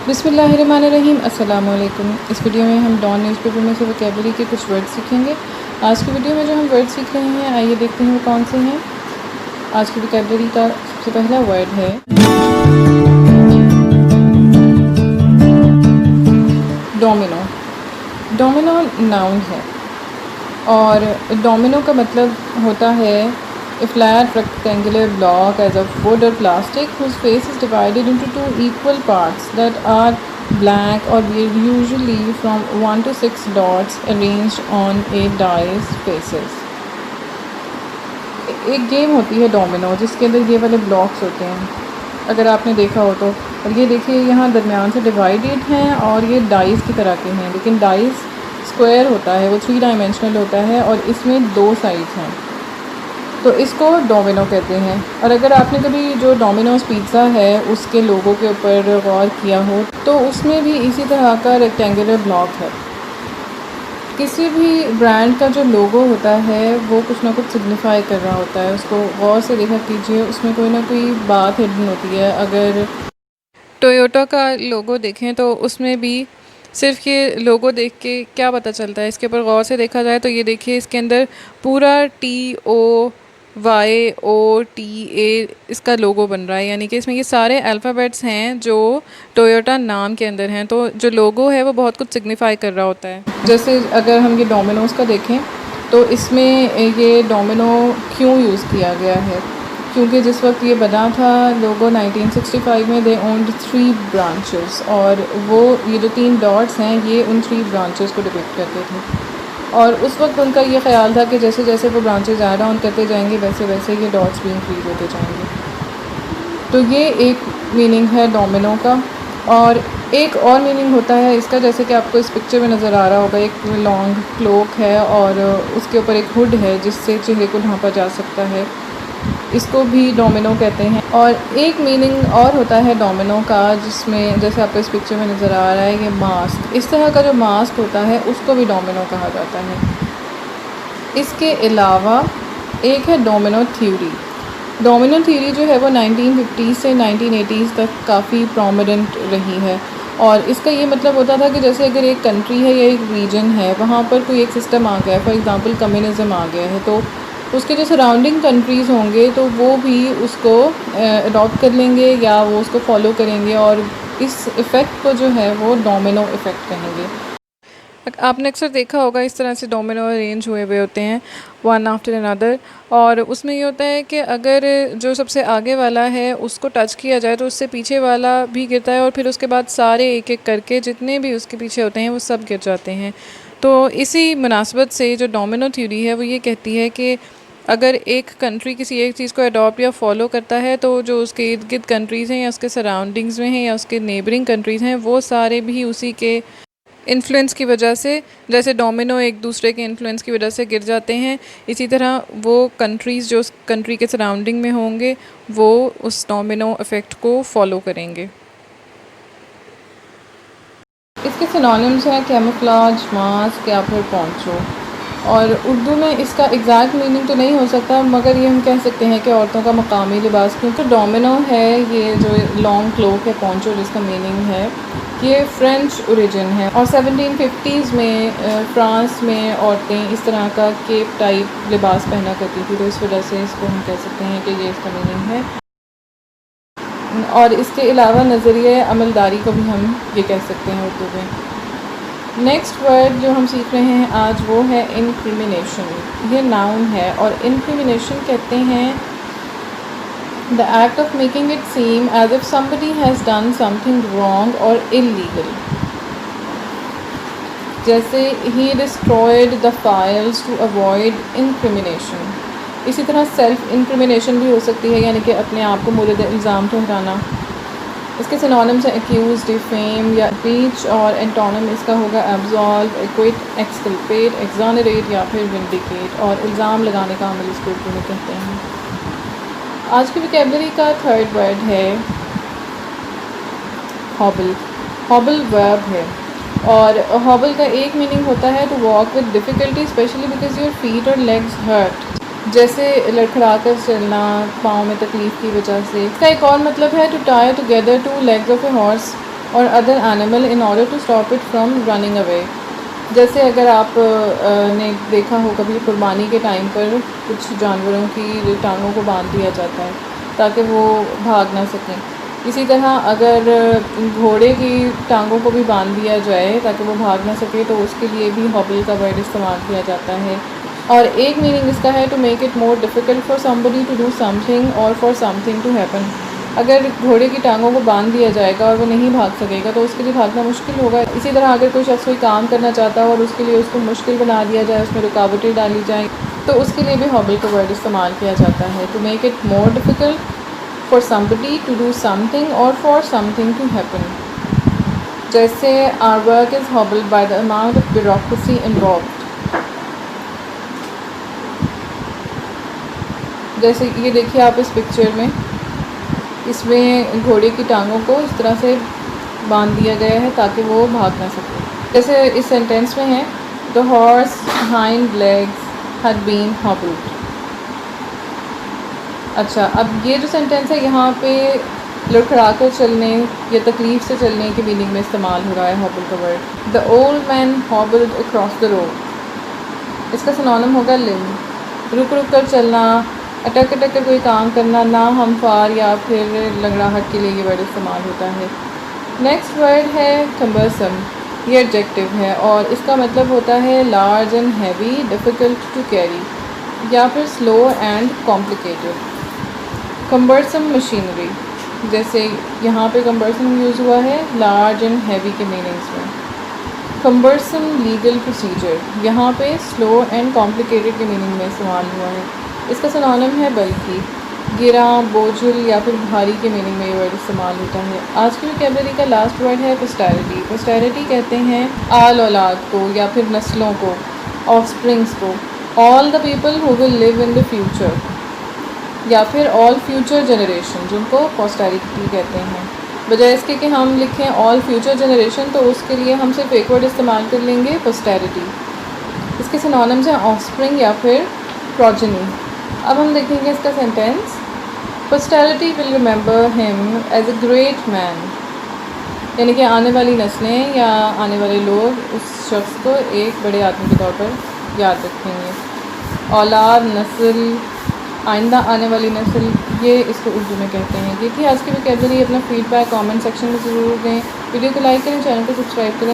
बिस्मिल्लाहिर्रहमानिर्रहीम। अस्सलामु अलैकुम। इस वीडियो में हम डॉन न्यूज़पेपर में से वोकैबुलरी के कुछ वर्ड सीखेंगे। आज की वीडियो में जो हम वर्ड सीख रहे हैं, आइए देखते हैं वो कौन से हैं। आज की वोकैबुलरी का सबसे पहला वर्ड है डोमिनो। डोमिनो नाउन है और डोमिनो का मतलब होता है a flat rectangular block as of wood or plastic whose face is divided into two equal parts that are black or usually from 1 to 6 dots arranged on a dice faces। एक game होती है domino जिसके अंदर ये वाले blocks होते हैं, अगर आपने देखा हो तो। और ये देखिए यहाँ दरमियान से डिवाइडेड हैं और ये डाइस की तरह के हैं, लेकिन डाइस स्क्वायर होता है, वो 3 डायमेंशनल होता है और इसमें 2 साइड्स हैं, तो इसको डोमिनो कहते हैं। और अगर आपने कभी जो डोमिनोज़ पिज़्ज़ा है उसके लोगों के ऊपर गौर किया हो तो उसमें भी इसी तरह का रेक्टेंगुलर ब्लॉक है। किसी भी ब्रांड का जो लोगो होता है वो कुछ ना कुछ सिग्निफाई कर रहा होता है, उसको गौर से देखा कीजिए, उसमें कोई ना कोई बात हिडन होती है। अगर टोयोटा का लोगो देखें तो उसमें भी सिर्फ ये लोगो देख के क्या पता चलता है, इसके ऊपर गौर से देखा जाए तो ये देखिए इसके अंदर पूरा TOYOTA इसका लोगो बन रहा है, यानी कि इसमें ये सारे अल्फ़ाबेट्स हैं जो टोयोटा नाम के अंदर हैं। तो जो लोगो है वो बहुत कुछ सिग्निफाई कर रहा होता है। जैसे अगर हम ये डोमिनोज़ का देखें तो इसमें ये डोमिनो क्यों यूज़ किया गया है, क्योंकि जिस वक्त ये बना था लोगो 1965 में, दे ओन्ड 3 ब्रांचेस, और वो ये जो 3 डॉट्स हैं ये उन 3 ब्रांचेस को डिपिक्ट करते थे। और उस वक्त उनका ये ख्याल था कि जैसे जैसे वो ब्रांचेस ऐड ऑन करते जाएंगे वैसे वैसे ये डॉट्स भी इंक्रीज होते जाएंगे। तो ये एक मीनिंग है डोमिनो का। और एक और मीनिंग होता है इसका, जैसे कि आपको इस पिक्चर में नज़र आ रहा होगा, एक लॉन्ग क्लोक है और उसके ऊपर एक हुड है जिससे चेहरे को ढांपा जा सकता है, इसको भी डोमिनो कहते हैं। और एक मीनिंग और होता है डोमिनो का, जिसमें जैसे आपको इस पिक्चर में नज़र आ रहा है ये मास्क, इस तरह का जो मास्क होता है उसको भी डोमिनो कहा जाता है। इसके अलावा एक है डोमिनो थ्योरी। डोमिनो थ्योरी जो है वो 1950 से 1980s तक काफ़ी प्रोमिनेंट रही है, और इसका ये मतलब होता था कि जैसे अगर एक कंट्री है या एक रीजन है वहाँ पर कोई एक सिस्टम आ गया है, फॉर एग्ज़ाम्पल कम्युनिज़म आ गया है, तो उसके जो सराउंडिंग कंट्रीज़ होंगे तो वो भी उसको अडॉप्ट कर लेंगे या वो उसको फॉलो करेंगे, और इस इफ़ेक्ट को जो है वो डोमिनो इफ़ेक्ट कहेंगे। आपने अक्सर देखा होगा इस तरह से डोमिनो अरेंज हुए हुए होते हैं वन आफ्टर अनदर, और उसमें ये होता है कि अगर जो सबसे आगे वाला है उसको टच किया जाए तो उससे पीछे वाला भी गिरता है, और फिर उसके बाद सारे एक एक करके जितने भी उसके पीछे होते हैं वो सब गिर जाते हैं। तो इसी मुनासबत से जो डोमिनो थ्योरी है वो ये कहती है कि अगर एक कंट्री किसी एक चीज़ को अडॉप्ट या फॉलो करता है तो जो उसके इर्द गिर्द कंट्रीज़ हैं या उसके सराउंडिंग्स में हैं या उसके नेबरिंग कंट्रीज़ हैं वो सारे भी उसी के इन्फ्लुएंस की वजह से, जैसे डोमिनो एक दूसरे के इन्फ्लुएंस की वजह से गिर जाते हैं, इसी तरह वो कंट्रीज़ जो उस कंट्री के सराउंडिंग में होंगे वो उस डोमिनो इफ़ेक्ट को फॉलो करेंगे। इसके सिनोनिम्स हैं कैमोफ्लेज, मास्क या फिर पोंचो। और उर्दू में इसका एग्जैक्ट मीनिंग तो नहीं हो सकता, मगर ये हम कह सकते हैं कि औरतों का मकामी लिबास, क्योंकि डोमिनो है ये जो लॉन्ग क्लोक है पोंचो जिसका मीनिंग है, ये फ़्रेंच ओरिजिन है। और 1750s में फ्रांस में औरतें इस तरह का केप टाइप लिबास पहना करती थी, तो इस वजह से इसको हम कह सकते हैं कि ये इसका मीनिंग है। और इसके अलावा नज़रिए अमलदारी को भी हम ये कह सकते हैं उर्दू में। नेक्स्ट वर्ड जो हम सीख रहे हैं आज वो है इंक्रिमिनेशन। ये नाउन है और इंक्रिमिनेशन कहते हैं the act of making it seem as if somebody has done something wrong और इलीगल। जैसे ही destroyed the files to avoid incrimination. इसी तरह सेल्फ इंक्रिमिनेशन भी हो सकती है, यानी कि अपने आप को मुर्द इल्ज़ाम ठहराना। इसके सिनोनिम्स हैं एक्यूज, डिफेम या ब्रीच, और एंटोनिम इसका होगा एब्सॉल्व, एक्विट, एक्सकल्पेट, एक्सोनरेट या फिर विंडिकेट, और इल्ज़ाम लगाने का अमल इसको उर्दू में कहते हैं। आज की वोकैबुलरी का थर्ड वर्ड है हॉबल। हॉबल वर्ब है और हॉबल का एक मीनिंग होता है to walk with difficulty specially because your feet और लेग्स हर्ट। जैसे लड़खड़ा कर चलना पाँव में तकलीफ़ की वजह से। इसका एक और मतलब है to tie together two legs of a horse और other animal in order to stop it from running away. जैसे अगर आप ने देखा हो कभी कुर्बानी के टाइम पर कुछ जानवरों की टांगों को बांध दिया जाता है ताकि वो भाग ना सकें। इसी तरह अगर घोड़े की टांगों को भी बांध दिया जाए ताकि वो भाग ना सके तो उसके लिए भी हॉबल का वर्ड इस्तेमाल किया जाता है। और एक मीनिंग इसका है to make it more difficult for somebody to do something और फॉर समथिंग टू हैपन। अगर घोड़े की टांगों को बांध दिया जाएगा और वो नहीं भाग सकेगा तो उसके लिए भागना मुश्किल होगा। इसी तरह अगर कोई शख्स कोई काम करना चाहता है और उसके लिए उसको मुश्किल बना दिया जाए, उसमें रुकावटें डाली जाएँ, तो उसके लिए भी हॉबल का वर्ड इस्तेमाल किया जाता है to make it more difficult for somebody to do something और फॉर समथिंग टू हैपन। जैसे our work is hobbled by the amount of bureaucracy involved. जैसे ये देखिए आप इस पिक्चर में, इसमें घोड़े की टांगों को इस तरह से बांध दिया गया है ताकि वो भाग ना सके। जैसे इस सेंटेंस में है the horse hind legs had been hobbled. अच्छा, अब ये जो सेंटेंस है यहाँ पे लड़खड़ा कर चलने या तकलीफ़ से चलने की मीनिंग में इस्तेमाल हो रहा है हॉबल का word. The old man hobbled across the road. इसका सिनोनिम होगा लिम। रुक रुक कर चलना, अटक अटक कर कोई काम करना, ना हमफार या फिर लंगड़ाहट के लिए ये वर्ड इस्तेमाल होता है। नेक्स्ट वर्ड है कम्बरसम। ये एडजेक्टिव है और इसका मतलब होता है large and heavy, difficult to carry या फिर slow and complicated. Cumbersome machinery, जैसे यहाँ पे कम्बरसम यूज़ हुआ है लार्ज एंड हैवी के मीनिंग्स में। कम्बरसम लीगल प्रोसीजर, यहाँ पे स्लो एंड कॉम्प्लिकेटेड के मीनिंग में इस्तेमाल हुआ है। इसका सिनोनिम है बल्कि, गिरा, बोझिल या फिर भारी के मीनिंग में ये वर्ड इस्तेमाल होता है। आज की वोकैबुलरी का लास्ट वर्ड है पोस्टेरिटी। पोस्टेरिटी कहते हैं आल औलाद को या फिर नस्लों को, ऑफस्प्रिंग्स को। All the people who will live in the future या फिर ऑल फ्यूचर जनरेशन, जिनको पोस्टेरिटी कहते हैं। बजाय इसके कि हम लिखें ऑल फ्यूचर जनरेशन तो उसके लिए हम सिर्फ एक वर्ड इस्तेमाल कर लेंगे पोस्टेरिटी। इसके सिनोनिम्स हैं ऑफस्प्रिंग या फिर प्रोजेनी। अब हम देखेंगे इसका sentence. Posterity will remember him as a great man, यानी कि आने वाली नस्लें या आने वाले लोग उस शख्स को एक बड़े आदमी के तौर पर याद रखेंगे। औलाद, नस्ल, आइंदा आने वाली नस्ल, ये इसको उर्दू में कहते हैं। ये थी आज की वोकैबुलरी। अपना फीडबैक कमेंट सेक्शन में ज़रूर दें। वीडियो को लाइक करें, चैनल को सब्सक्राइब करें।